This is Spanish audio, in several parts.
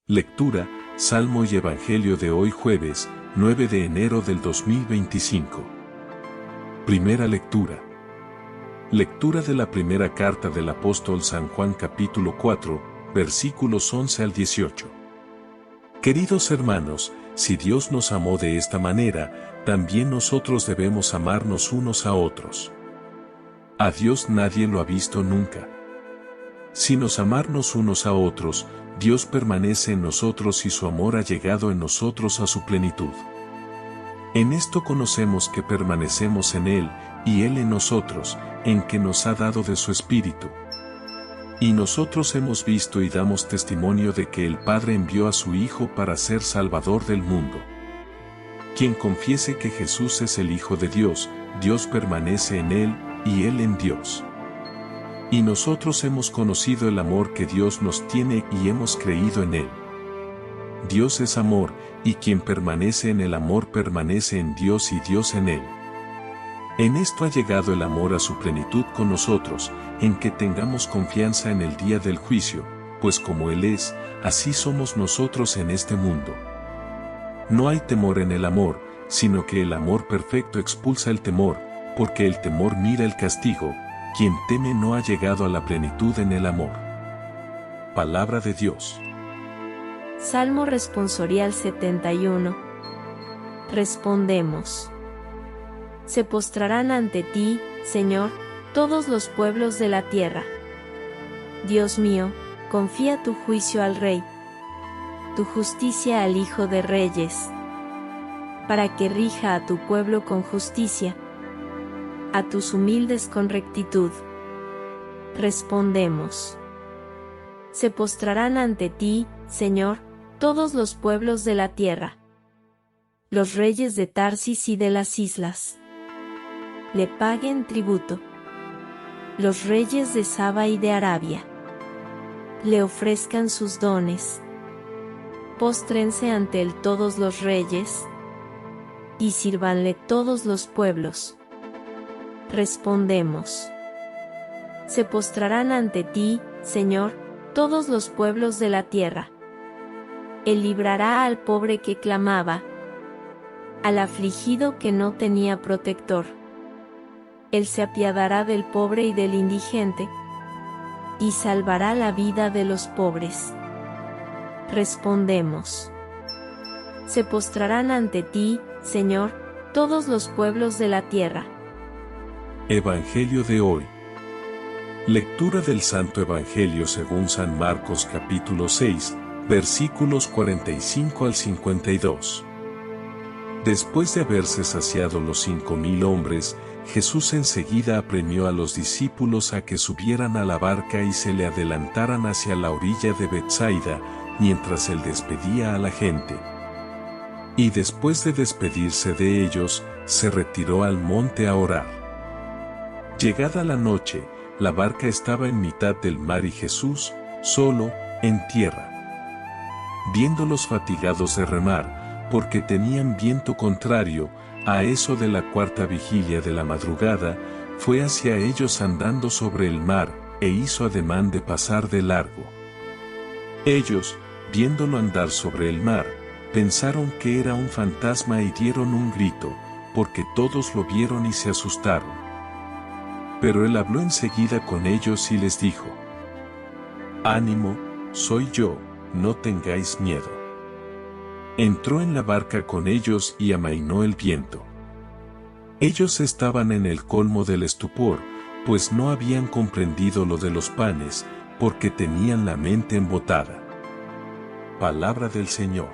Lectura, Salmo y Evangelio de hoy jueves, 9 de enero del 2025. Primera lectura. Lectura de la primera carta del apóstol San Juan capítulo 4, versículos 11 al 18. Queridos hermanos, si Dios nos amó de esta manera, también nosotros debemos amarnos unos a otros. A Dios nadie lo ha visto nunca. Si nos amarnos unos a otros, Dios permanece en nosotros y su amor ha llegado en nosotros a su plenitud. En esto conocemos que permanecemos en Él, y Él en nosotros, en que nos ha dado de su Espíritu. Y nosotros hemos visto y damos testimonio de que el Padre envió a su Hijo para ser Salvador del mundo. Quien confiese que Jesús es el Hijo de Dios, Dios permanece en Él, y Él en Dios. Y nosotros hemos conocido el amor que Dios nos tiene y hemos creído en Él. Dios es amor, y quien permanece en el amor permanece en Dios y Dios en Él. En esto ha llegado el amor a su plenitud con nosotros, en que tengamos confianza en el día del juicio, pues como Él es, así somos nosotros en este mundo. No hay temor en el amor, sino que el amor perfecto expulsa el temor, porque el temor mira el castigo. Quien teme no ha llegado a la plenitud en el amor. Palabra de Dios. Salmo responsorial 71. Respondemos. Se postrarán ante ti, Señor, todos los pueblos de la tierra. Dios mío, confía tu juicio al Rey, tu justicia al Hijo de Reyes, para que rija a tu pueblo con justicia, a tus humildes con rectitud. Respondemos. Se postrarán ante ti, Señor, todos los pueblos de la tierra. Los reyes de Tarsis y de las islas le paguen tributo. Los reyes de Saba y de Arabia le ofrezcan sus dones. Póstrense ante él todos los reyes, y sírvanle todos los pueblos. Respondemos. Se postrarán ante ti, Señor, todos los pueblos de la tierra. Él librará al pobre que clamaba, al afligido que no tenía protector. Él se apiadará del pobre y del indigente, y salvará la vida de los pobres. Respondemos. Se postrarán ante ti, Señor, todos los pueblos de la tierra. Evangelio de hoy. Lectura del Santo Evangelio según San Marcos capítulo 6, versículos 45 al 52. Después de haberse saciado los 5,000 hombres, Jesús enseguida apremió a los discípulos a que subieran a la barca y se le adelantaran hacia la orilla de Betsaida, mientras él despedía a la gente. Y después de despedirse de ellos, se retiró al monte a orar. Llegada la noche, la barca estaba en mitad del mar y Jesús, solo, en tierra. Viéndolos fatigados de remar, porque tenían viento contrario, a eso de la 4ª vigilia de la madrugada, fue hacia ellos andando sobre el mar, e hizo ademán de pasar de largo. Ellos, viéndolo andar sobre el mar, pensaron que era un fantasma y dieron un grito, porque todos lo vieron y se asustaron. Pero él habló enseguida con ellos y les dijo: «Ánimo, soy yo, no tengáis miedo». Entró en la barca con ellos y amainó el viento. Ellos estaban en el colmo del estupor, pues no habían comprendido lo de los panes, porque tenían la mente embotada. Palabra del Señor.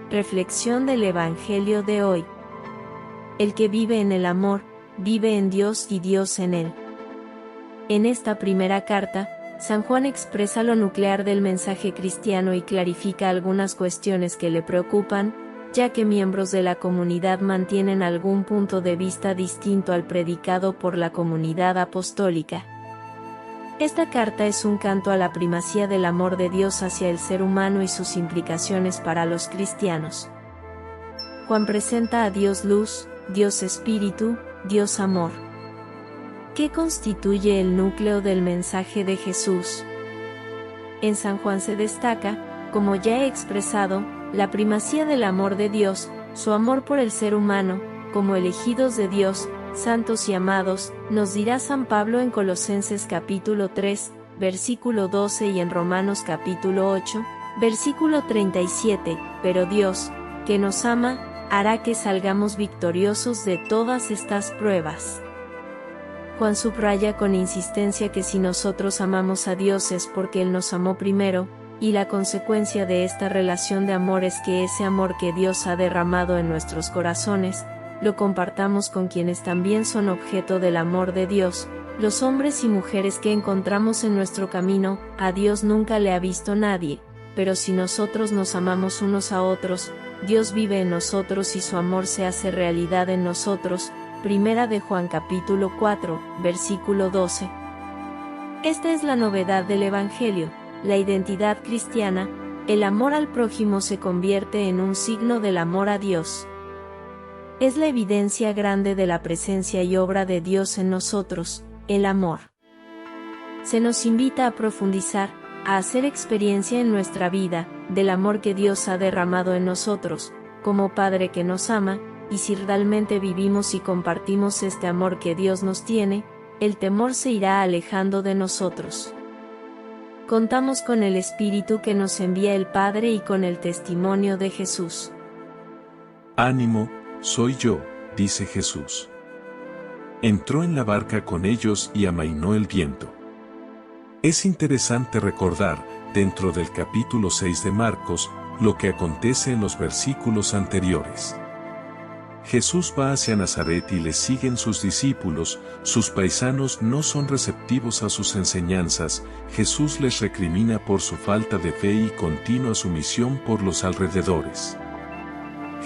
Reflexión del Evangelio de hoy. El que vive en el amor, vive en Dios y Dios en él. En esta primera carta, San Juan expresa lo nuclear del mensaje cristiano y clarifica algunas cuestiones que le preocupan, ya que miembros de la comunidad mantienen algún punto de vista distinto al predicado por la comunidad apostólica. Esta carta es un canto a la primacía del amor de Dios hacia el ser humano y sus implicaciones para los cristianos. Juan presenta a Dios luz, Dios espíritu, Dios amor. ¿Qué constituye el núcleo del mensaje de Jesús? En San Juan se destaca como ya he expresado, la primacía del amor de Dios, su amor por el ser humano, como elegidos de Dios, santos y amados, nos dirá San Pablo en Colosenses capítulo 3, versículo 12 y en Romanos capítulo 8, versículo 37, pero Dios, que nos ama, hará que salgamos victoriosos de todas estas pruebas. Juan subraya con insistencia que si nosotros amamos a Dios es porque Él nos amó primero, y la consecuencia de esta relación de amor es que ese amor que Dios ha derramado en nuestros corazones, lo compartamos con quienes también son objeto del amor de Dios, los hombres y mujeres que encontramos en nuestro camino. A Dios nunca le ha visto nadie, pero si nosotros nos amamos unos a otros, Dios vive en nosotros y su amor se hace realidad en nosotros. Primera de Juan capítulo 4, versículo 12. Esta es la novedad del Evangelio, la identidad cristiana. El amor al prójimo se convierte en un signo del amor a Dios. Es la evidencia grande de la presencia y obra de Dios en nosotros, el amor. Se nos invita a profundizar, a hacer experiencia en nuestra vida, del amor que Dios ha derramado en nosotros, como Padre que nos ama, y si realmente vivimos y compartimos este amor que Dios nos tiene, el temor se irá alejando de nosotros. Contamos con el Espíritu que nos envía el Padre y con el testimonio de Jesús. Ánimo, soy yo, dice Jesús. Entró en la barca con ellos y amainó el viento. Es interesante recordar, dentro del capítulo 6 de Marcos, lo que acontece en los versículos anteriores. Jesús va hacia Nazaret y le siguen sus discípulos. Sus paisanos no son receptivos a sus enseñanzas. Jesús les recrimina por su falta de fe y continua sumisión por los alrededores.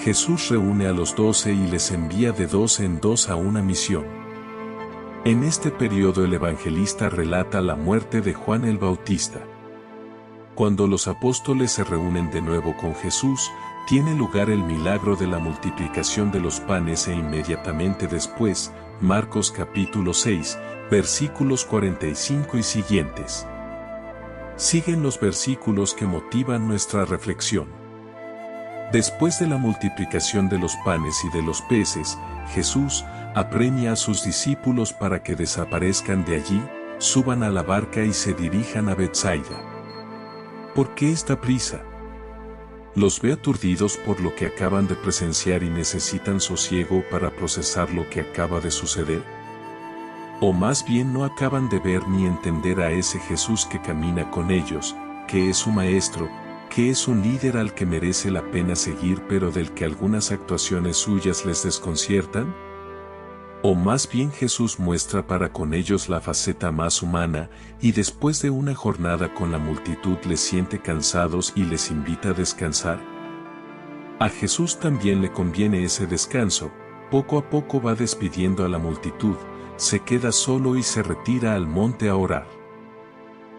Jesús reúne a los 12 y les envía de 2 en 2 a una misión. En este periodo el evangelista relata la muerte de Juan el Bautista. Cuando los apóstoles se reúnen de nuevo con Jesús, tiene lugar el milagro de la multiplicación de los panes e inmediatamente después, Marcos capítulo 6, versículos 45 y siguientes. Siguen los versículos que motivan nuestra reflexión. Después de la multiplicación de los panes y de los peces, Jesús apremia a sus discípulos para que desaparezcan de allí, suban a la barca y se dirijan a Betsaida. ¿Por qué esta prisa? Los ve aturdidos por lo que acaban de presenciar y necesitan sosiego para procesar lo que acaba de suceder. O más bien no acaban de ver ni entender a ese Jesús que camina con ellos, que es su maestro, que es un líder al que merece la pena seguir pero del que algunas actuaciones suyas les desconciertan. O más bien Jesús muestra para con ellos la faceta más humana, y después de una jornada con la multitud les siente cansados y les invita a descansar. A Jesús también le conviene ese descanso. Poco a poco va despidiendo a la multitud, se queda solo y se retira al monte a orar.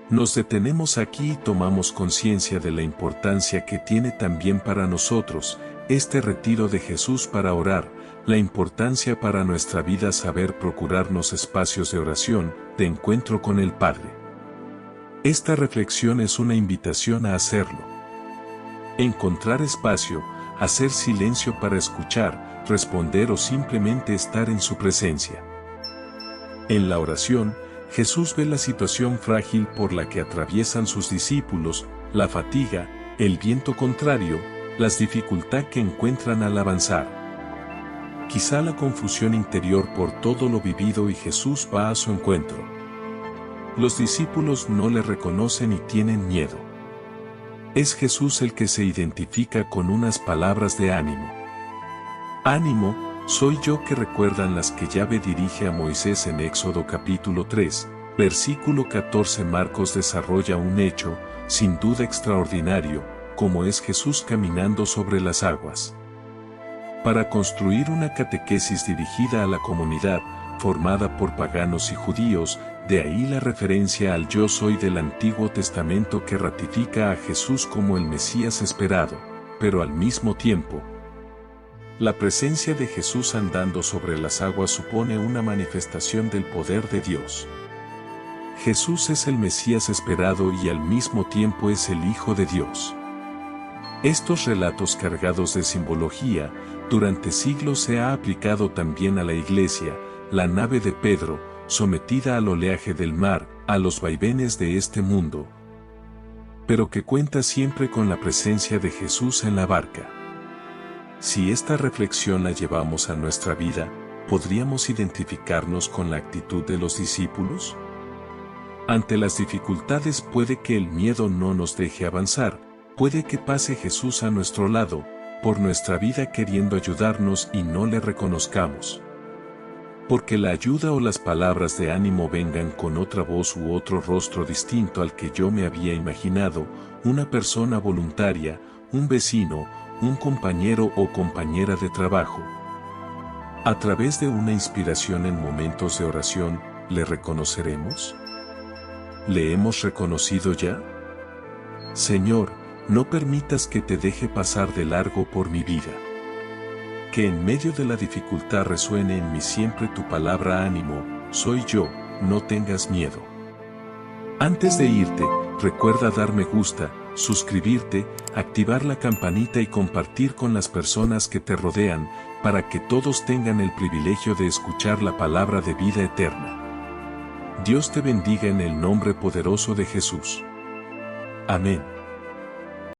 Nos detenemos aquí y tomamos conciencia de la importancia que tiene también para nosotros este retiro de Jesús para orar, la importancia para nuestra vida saber procurarnos espacios de oración, de encuentro con el Padre. Esta reflexión es una invitación a hacerlo. Encontrar espacio, hacer silencio para escuchar, responder o simplemente estar en su presencia. En la oración, Jesús ve la situación frágil por la que atraviesan sus discípulos, la fatiga, el viento contrario, las dificultades que encuentran al avanzar. Quizá la confusión interior por todo lo vivido y Jesús va a su encuentro. Los discípulos no le reconocen y tienen miedo. Es Jesús el que se identifica con unas palabras de ánimo. Ánimo, soy yo, que recuerdan las que Yahvé dirige a Moisés en Éxodo capítulo 3, versículo 14. Marcos desarrolla un hecho, sin duda extraordinario, como es Jesús caminando sobre las aguas. Para construir una catequesis dirigida a la comunidad, formada por paganos y judíos, de ahí la referencia al yo soy del Antiguo Testamento que ratifica a Jesús como el Mesías esperado, pero al mismo tiempo, la presencia de Jesús andando sobre las aguas supone una manifestación del poder de Dios. Jesús es el Mesías esperado y al mismo tiempo es el Hijo de Dios. Estos relatos cargados de simbología, durante siglos se ha aplicado también a la iglesia, la nave de Pedro, sometida al oleaje del mar, a los vaivenes de este mundo, pero que cuenta siempre con la presencia de Jesús en la barca. Si esta reflexión la llevamos a nuestra vida, ¿podríamos identificarnos con la actitud de los discípulos? Ante las dificultades puede que el miedo no nos deje avanzar, puede que pase Jesús a nuestro lado, por nuestra vida queriendo ayudarnos y no le reconozcamos. Porque la ayuda o las palabras de ánimo vengan con otra voz u otro rostro distinto al que yo me había imaginado, una persona voluntaria, un vecino, un compañero o compañera de trabajo. A través de una inspiración en momentos de oración, ¿le reconoceremos? ¿Le hemos reconocido ya? Señor, no permitas que te deje pasar de largo por mi vida. Que en medio de la dificultad resuene en mí siempre tu palabra ánimo, soy yo, no tengas miedo. Antes de irte, recuerda dar me gusta, suscribirte, activar la campanita y compartir con las personas que te rodean, para que todos tengan el privilegio de escuchar la palabra de vida eterna. Dios te bendiga en el nombre poderoso de Jesús. Amén.